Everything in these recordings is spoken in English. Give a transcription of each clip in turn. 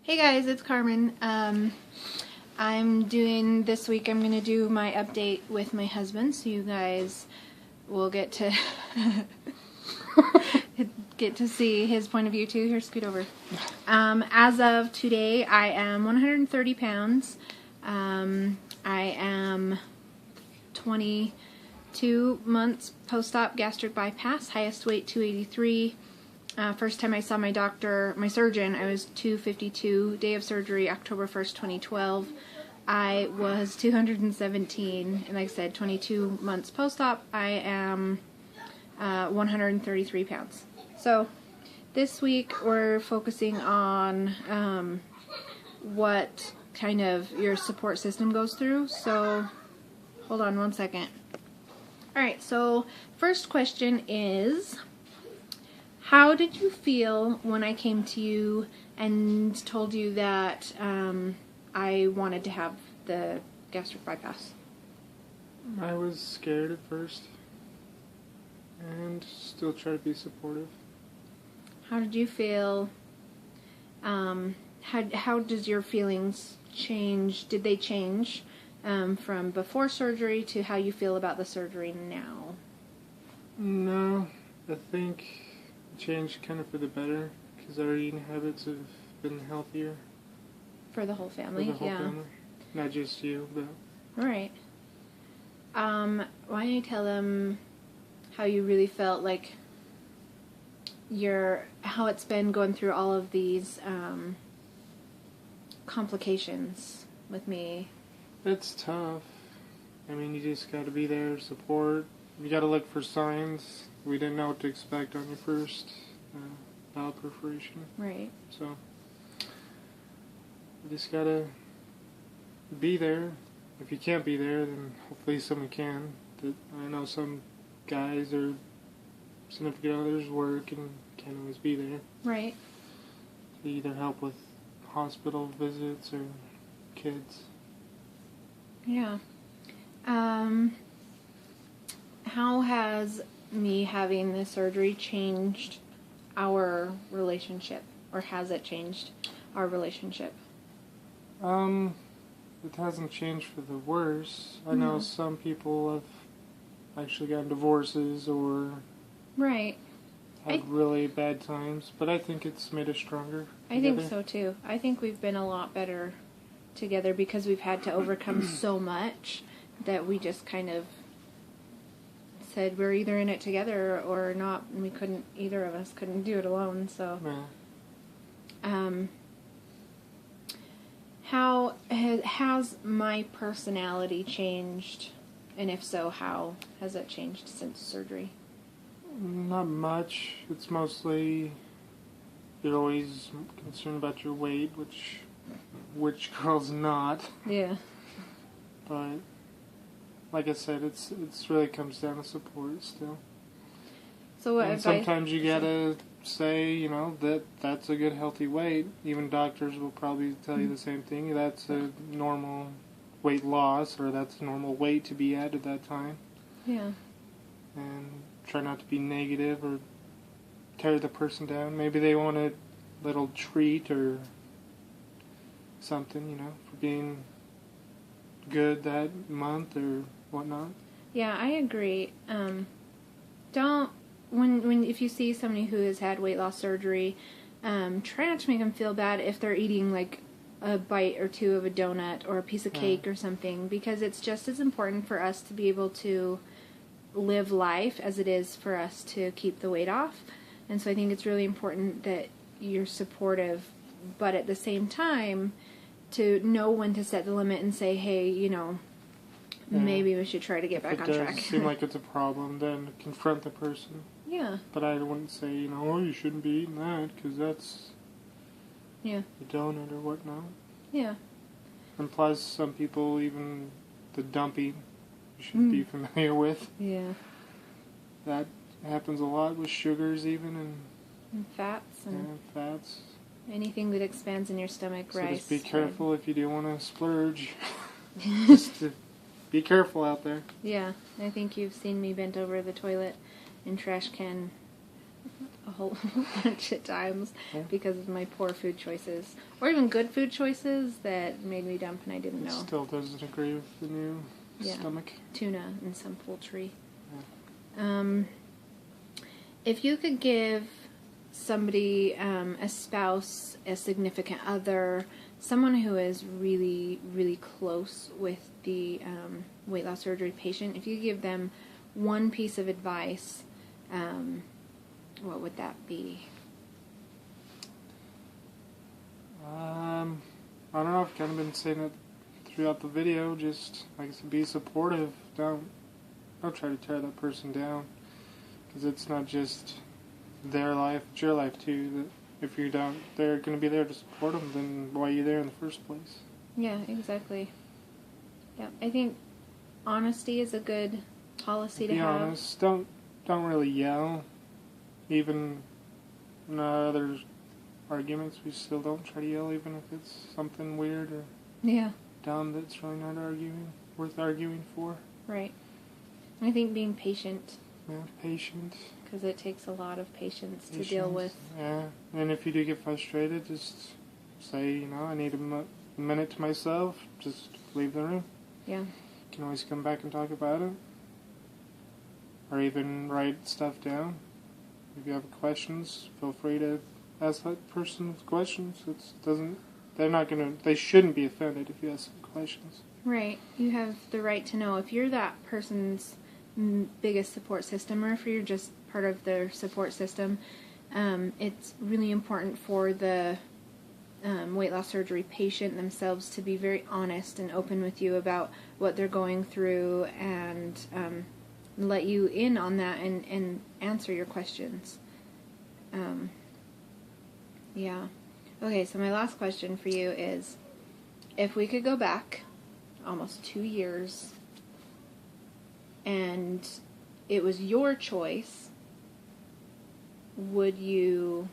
Hey guys, it's Carmen. I'm doing this week. I'm gonna do my update with my husband, so you guys will get to get to see his point of view too. Here, scoot over. As of today, I am 130 pounds. I am 22 months post-op gastric bypass. Highest weight 283. First time I saw my surgeon, I was 252. Day of surgery, October 1st, 2012. I was 217, and like I said, 22 months post-op, I am 133 pounds. So this week we're focusing on what kind of your support system goes through. So hold on one second. Alright, so first question is, how did you feel when I came to you and told you that I wanted to have the gastric bypass? I was scared at first, and still try to be supportive. How did you feel? How does your feelings change? Did they change from before surgery to how you feel about the surgery now? No, I think it changed kind of for the better, because our eating habits have been healthier. For the whole family? For the whole yeah. family. Not just you, but... Alright. Why don't you tell them how you really felt, like, how it's been going through all of these complications with me. It's tough. I mean, you just gotta be there, support. You gotta look for signs. We didn't know what to expect on your first bowel perforation. Right. So, you just gotta be there. If you can't be there, then hopefully someone can. I know some guys or significant others work and can't always be there. Right. To either help with hospital visits or kids. Yeah. How has me having the surgery changed our relationship? Or has it changed our relationship? It hasn't changed for the worse. I know some people have actually gotten divorces or right. had really bad times, but I think it's made us stronger I together. think so too. I think we've been a lot better together because we've had to overcome so much that we just kind of said we're either in it together or not, and either of us couldn't do it alone, so. Yeah. How has my personality changed, and if so, how has it changed since surgery? Not much. It's mostly you're always concerned about your weight, which girl's not. Yeah. But like I said, it's really comes down to support still. So what and sometimes you gotta say, that's a good healthy weight. Even doctors will probably tell you the same thing. That's a normal weight loss, or that's a normal weight to be at that time. Yeah. And try not to be negative or tear the person down. Maybe they want a little treat or something, for being good that month or whatnot. Yeah, I agree. If you see somebody who has had weight loss surgery, try not to make them feel bad if they're eating like a bite or two of a donut or a piece of cake or something, because it's just as important for us to be able to live life as it is for us to keep the weight off. And so I think it's really important that you're supportive, but at the same time to know when to set the limit and say, hey, maybe we should try to get back on track. If it does seem like it's a problem, then confront the person. Yeah. But I wouldn't say, you shouldn't be eating that, because that's a donut or whatnot. Yeah. And plus, some people, even the dumping, you should be familiar with. Yeah. That happens a lot with sugars even, and fats. And fats. Anything that expands in your stomach, so rice. Just be careful if you do want to splurge. Just to be careful out there. Yeah, I think you've seen me bent over the toilet and trash can a whole bunch of times Yeah. because of my poor food choices. Or even good food choices that made me dump and I didn't know. Still doesn't agree with the new stomach. Tuna and some poultry. Yeah. If you could give somebody, a spouse, a significant other, someone who is really, really close with the weight loss surgery patient, if you give them one piece of advice, what would that be? I don't know. I've kind of been saying it throughout the video. Just, like I said, be supportive. Don't try to tear that person down. Because it's not just their life, it's your life too. That if you don't, they're going to be there to support them, then why are you there in the first place? Yeah, exactly. Yeah, I think honesty is a good policy to have. Be honest. Don't really yell. Even in other arguments, we still don't try to yell, even if it's something weird or dumb that's really not worth arguing for. Right. I think being patient. Yeah, patient. Because it takes a lot of patience to deal with. Yeah, and if you do get frustrated, just say, I need a minute to myself. Just leave the room. Yeah. You can always come back and talk about it. Or even write stuff down. If you have questions, feel free to ask that person questions. They shouldn't be offended if you ask them questions. Right. You have the right to know if you're that person's biggest support system, or if you're just part of their support system. It's really important for the weight loss surgery patient themselves to be very honest and open with you about what they're going through, and let you in on that and answer your questions. Yeah. Okay, so my last question for you is, if we could go back almost 2 years and it was your choice, would you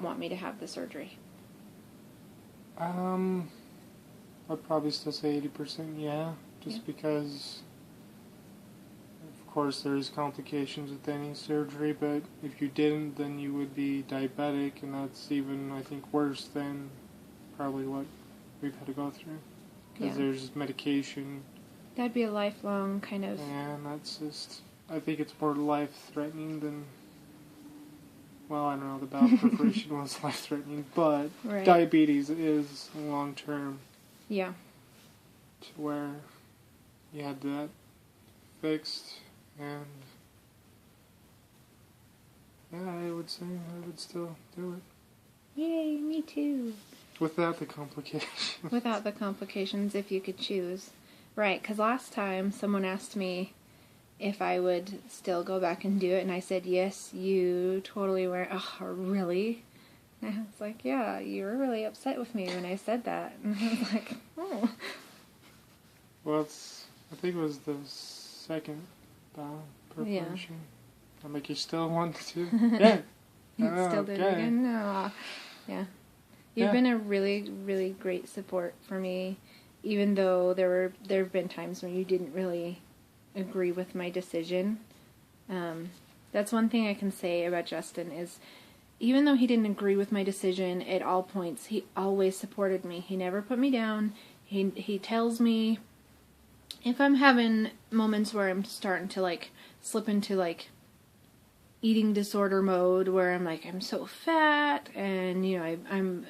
want me to have the surgery? I'd probably still say 80% yeah, because of course there's complications with any surgery, but if you didn't, then you would be diabetic, and that's even, I think, worse than probably what we've had to go through, because there's medication. That'd be a lifelong kind of... Yeah, and that's just, I think it's more life-threatening than, well, I don't know, the bowel perforation was life-threatening, but diabetes is long-term. Yeah. To where you had that fixed, and yeah, I would say I would still do it. Yay, me too. Without the complications. Without the complications, if you could choose. Right, because last time someone asked me if I would still go back and do it, and I said, yes, you totally were. Oh, really? And I was like, yeah, you were really upset with me when I said that. And I was like, oh. Well, I think it was the second bowel perforation. I'm like, you still want to? Yeah. You still did it again? No. Yeah. You've been a really, really great support for me, even though there have been times when you didn't really agree with my decision. That's one thing I can say about Justin is, even though he didn't agree with my decision at all points, he always supported me. He never put me down. He tells me if I'm having moments where I'm starting to slip into eating disorder mode, where I'm I'm so fat, and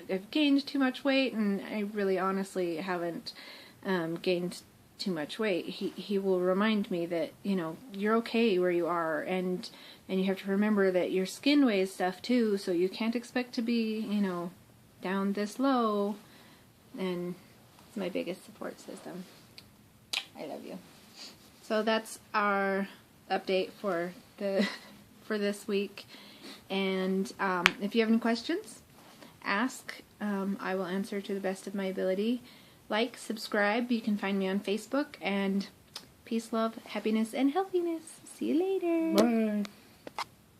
I've gained too much weight, and I really honestly haven't gained too much weight. He will remind me that you're okay where you are, and you have to remember that your skin weighs stuff too, so you can't expect to be down this low. And it's my biggest support system. I love you. So that's our update for this week. And if you have any questions, ask. I will answer to the best of my ability. Like, subscribe. You can find me on Facebook. And peace, love, happiness, and healthiness. See you later. Bye.